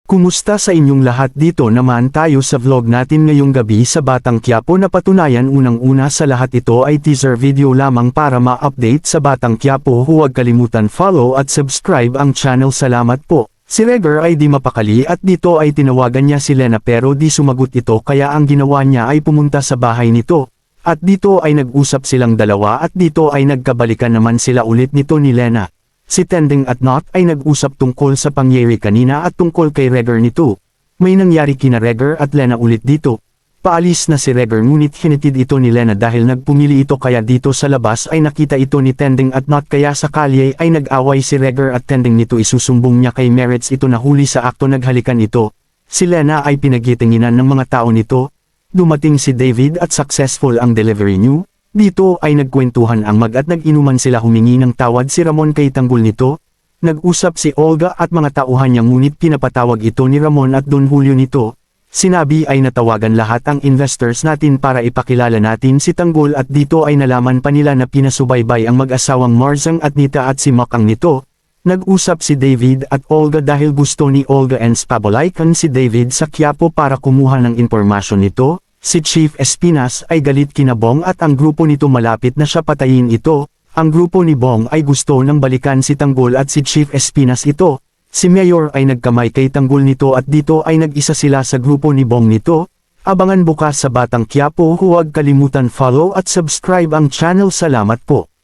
Kumusta sa inyong lahat? Dito naman tayo sa vlog natin ngayong gabi sa Batang Quiapo na patunayan unang-una sa lahat ito ay teaser video lamang para ma-update sa Batang Quiapo. Huwag kalimutan follow at subscribe ang channel. Salamat po. Si Regar ay di mapakali at dito ay tinawagan niya si Lena pero di sumagot ito kaya ang ginawa niya ay pumunta sa bahay nito. At dito ay nag-usap silang dalawa at dito ay nagkabalikan naman sila ulit nito ni Lena. Si Tending at Not ay nag-usap tungkol sa pangyayari kanina at tungkol kay Regar nito. May nangyari kina Regar at Lena ulit dito. Paalis na si Regar ngunit hinatid ito ni Lena dahil nagpumili ito kaya dito sa labas ay nakita ito ni Tending at Not kaya sa kalye ay nag-away si Regar at Tending nito isusumbong niya kay Merits ito nahuli sa akto naghalikan ito. Si Lena ay pinagtitinginan ng mga tao nito. Dumating si David at successful ang delivery niyo. Dito ay nagkwentuhan ang at nag-inuman sila humingi ng tawad si Ramon kay tanggol nito. Nag-usap si Olga at mga tauhan niya ngunit pinapatawag ito ni Ramon at Don Julio nito. Sinabi ay natawagan lahat ang investors natin para ipakilala natin si Tanggol at dito ay nalaman pa nila na pinasubaybay ang mag-asawang Marzang at Nita at si Makang nito. Nag-usap si David at Olga dahil gusto ni Olga and pabolaykan si David sa Quiapo para kumuha ng impormasyon nito. Si Chief Espinas ay galit kina Bong at ang grupo nito malapit na siya patayin ito. Ang grupo ni Bong ay gusto nang balikan si Tanggol at si Chief Espinas ito. Si Mayor ay nagkamay kay Tanggol nito at dito ay nag-isa sila sa grupo ni Bong nito. Abangan bukas sa Batang Quiapo. Huwag kalimutan follow at subscribe ang channel. Salamat po.